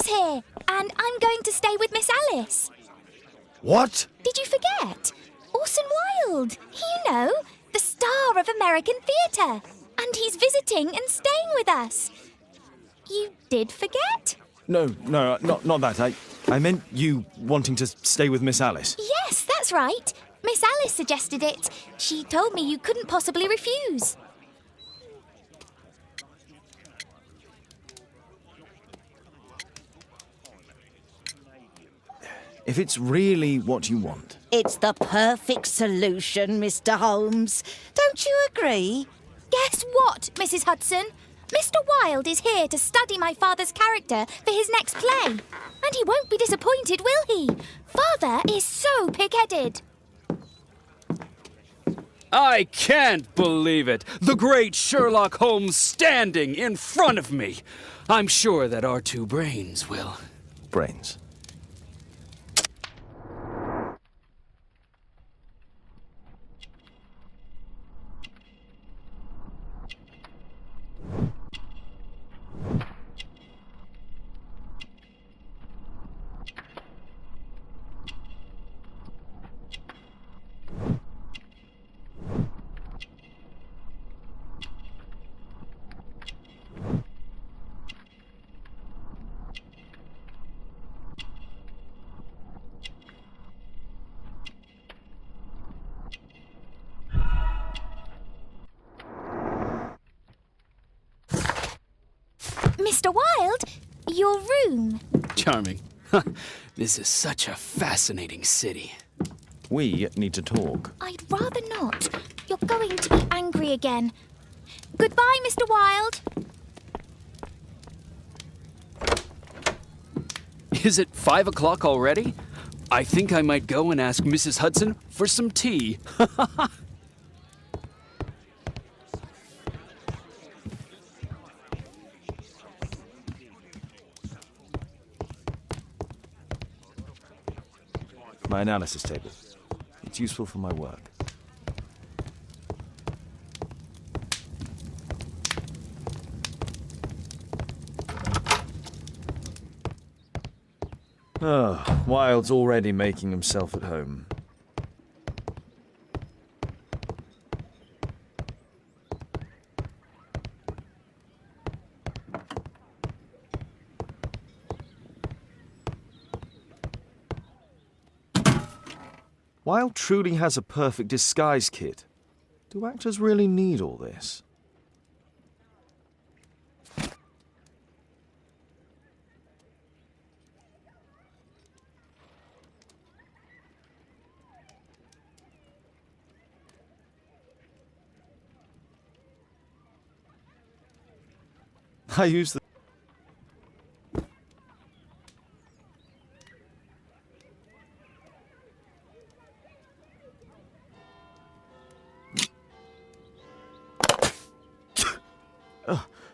Holmes here, and I'm going to stay with Miss Alice. What? Did you forget? Orson Wilde, you know, the star of American theatre. And he's visiting and staying with us. You did forget? No, not that. I meant you wanting to stay with Miss Alice. Yes, that's right. Miss Alice suggested it. She told me you couldn't possibly refuse. If it's really what you want. It's the perfect solution, Mr. Holmes. Don't you agree? Guess what, Mrs. Hudson? Mr. Wilde is here to study my father's character for his next play. And he won't be disappointed, will he? Father is so pig-headed. I can't believe it! The great Sherlock Holmes standing in front of me! I'm sure that our two brains will... Brains. Mr. Wilde, your room. Charming. This is such a fascinating city. We need to talk. I'd rather not. You're going to be angry again. Goodbye, Mr. Wilde. Is it 5 o'clock already? I think I might go and ask Mrs. Hudson for some tea. My analysis table. It's useful for my work. Oh, Wilde's already making himself at home. Wilde truly has a perfect disguise kit. Do actors really need all this? I use the...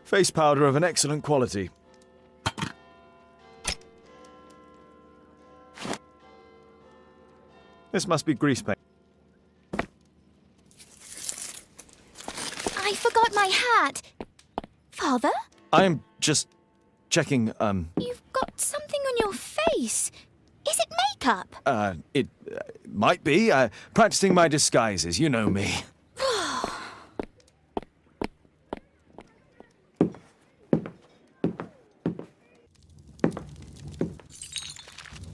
face powder of an excellent quality. This must be grease paint. I forgot my hat. Father? I'm just checking, You've got something on your face. Is it makeup? It might be. Practicing my disguises, you know me.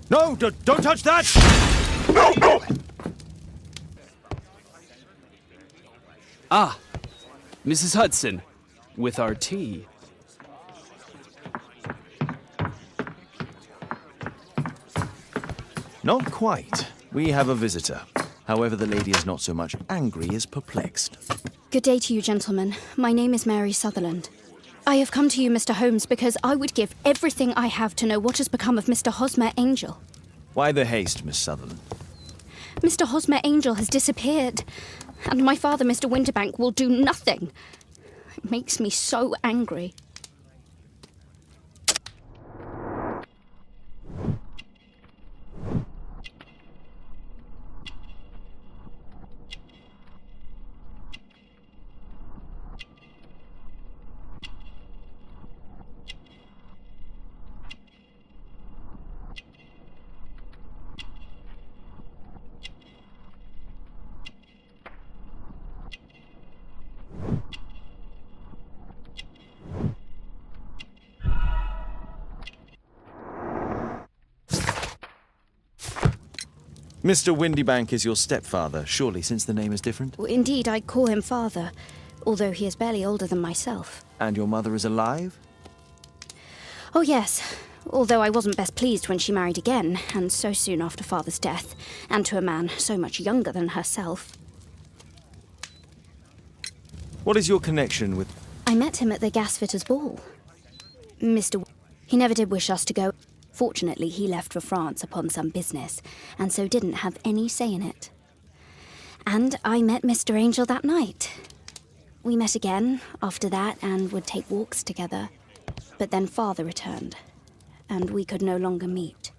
No, don't touch that! No! Ah, Mrs. Hudson, with our tea. Not quite. We have a visitor. However, the lady is not so much angry as perplexed. Good day to you, gentlemen. My name is Mary Sutherland. I have come to you, Mr. Holmes, because I would give everything I have to know what has become of Mr. Hosmer Angel. Why the haste, Miss Sutherland? Mr. Hosmer Angel has disappeared, and my father, Mr. Winterbank, will do nothing. It makes me so angry. Mr. Windybank is your stepfather, surely, since the name is different? Indeed, I call him father, although he is barely older than myself. And your mother is alive? Oh, yes. Although I wasn't best pleased when she married again, and so soon after father's death, and to a man so much younger than herself. What is your connection with... I met him at the gasfitter's ball. He never did wish us to go. Fortunately, he left for France upon some business, and so didn't have any say in it. And I met Mr. Angel that night. We met again after that and would take walks together. But then father returned, and we could no longer meet.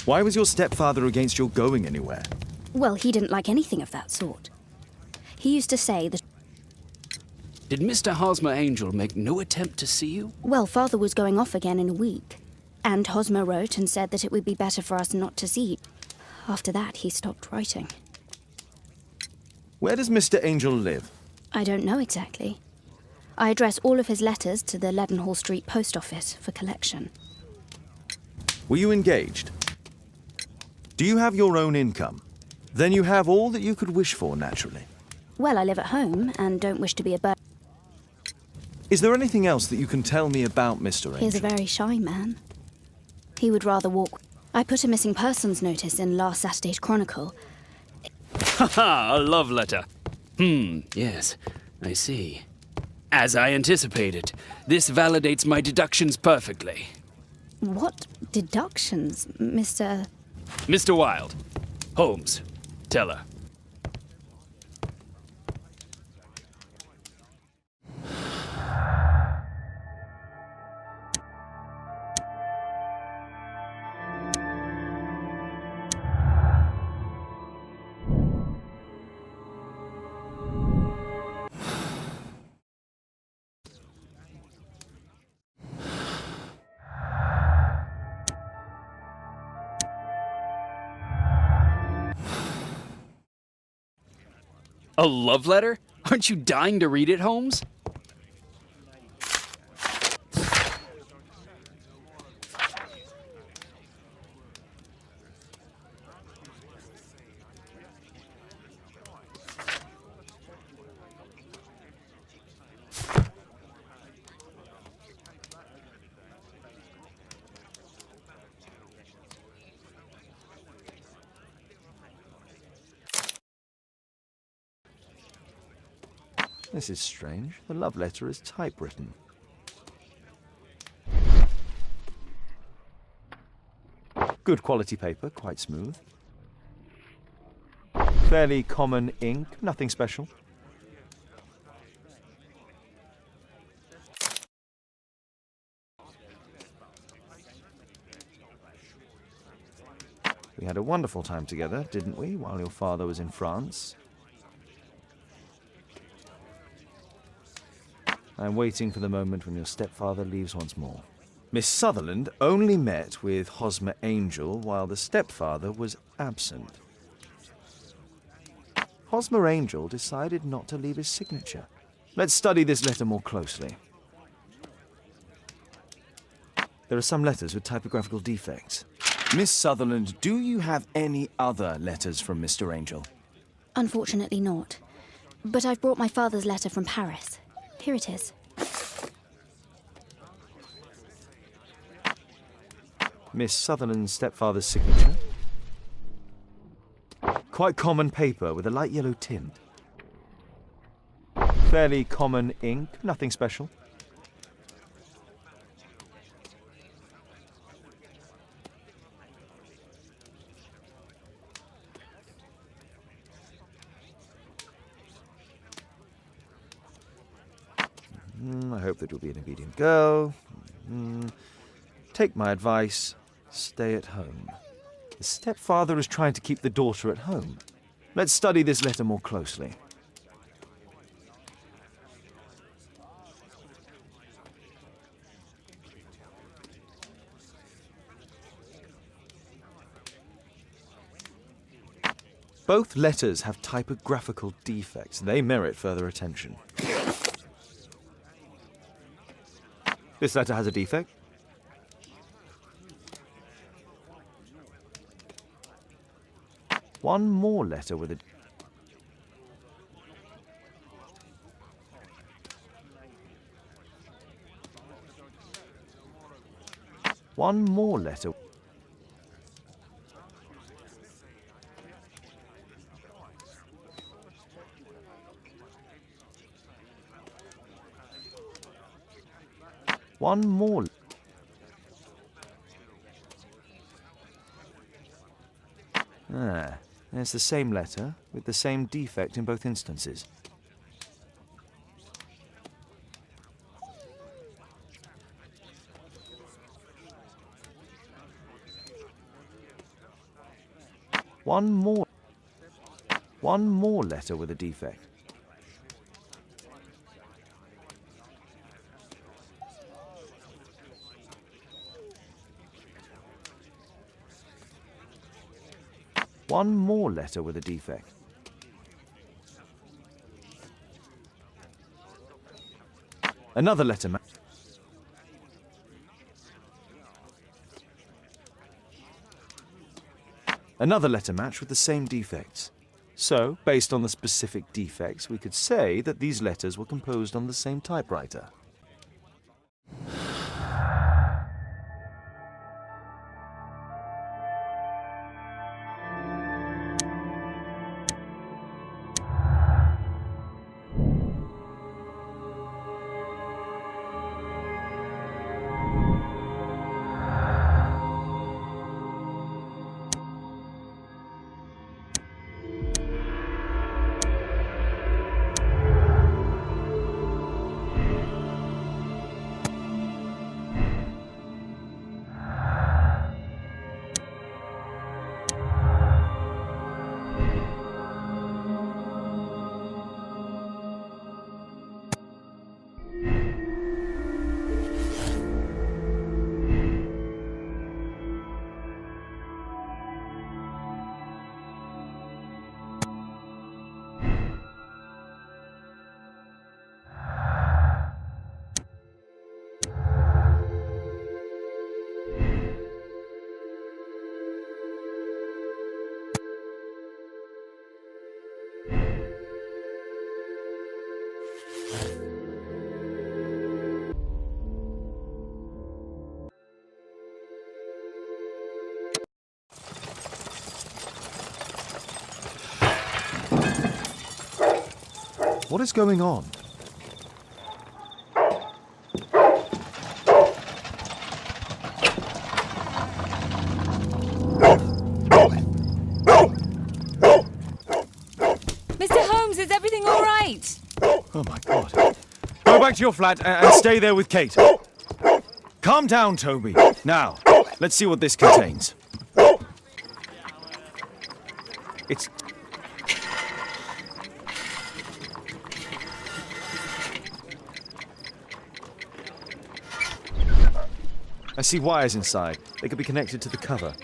Why was your stepfather against your going anywhere? Well, he didn't like anything of that sort. He used to say that... Did Mr. Hosmer Angel make no attempt to see you? Well, father was going off again in a week, and Hosmer wrote and said that it would be better for us not to see. After that, he stopped writing. Where does Mr. Angel live? I don't know exactly. I address all of his letters to the Leadenhall Street post office for collection. Were you engaged? Do you have your own income? Then you have all that you could wish for, naturally. Well, I live at home and don't wish to be a burden. Is there anything else that you can tell me about Mr. Angel? He's a very shy man. He would rather walk... I put a missing persons notice in last Saturday's Chronicle. Haha, a love letter. Yes, I see. As I anticipated, this validates my deductions perfectly. What deductions, Mr... Mr. Wilde. Holmes, tell her. A love letter? Aren't you dying to read it, Holmes? This is strange. The love letter is typewritten. Good quality paper, quite smooth. Fairly common ink, nothing special. We had a wonderful time together, didn't we, while your father was in France? I'm waiting for the moment when your stepfather leaves once more. Miss Sutherland only met with Hosmer Angel while the stepfather was absent. Hosmer Angel decided not to leave his signature. Let's study this letter more closely. There are some letters with typographical defects. Miss Sutherland, do you have any other letters from Mr. Angel? Unfortunately not. But I've brought my father's letter from Paris. Here it is. Miss Sutherland's stepfather's signature. Quite common paper with a light yellow tint. Fairly common ink, nothing special. I hope that you'll be an obedient girl. Take my advice. Stay at home. The stepfather is trying to keep the daughter at home. Let's study this letter more closely. Both letters have typographical defects. They merit further attention. This letter has a defect. One more letter with a... One more letter. One more. Ah, there's the same letter with the same defect in both instances. One more letter with a defect. One more letter with a defect. Another letter match. Another letter match with the same defects. So, based on the specific defects, we could say that these letters were composed on the same typewriter. What is going on? Mr. Holmes, is everything all right? Oh my God. Go back to your flat and stay there with Kate. Calm down, Toby. Now, let's see what this contains. It's... I see wires inside. They could be connected to the cover.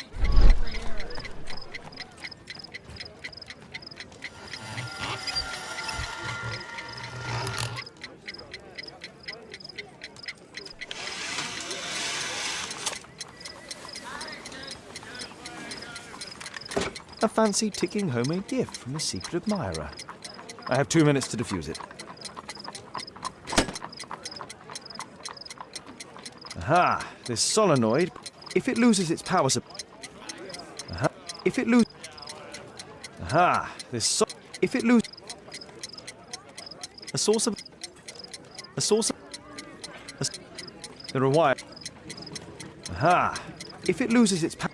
A fancy ticking homemade gift from a secret admirer. I have 2 minutes to defuse it. Aha! This solenoid, if it loses its power supply... Aha! If it loses... Aha! This if it loses... A source of... A source of... There are wires... Aha! If it loses its power...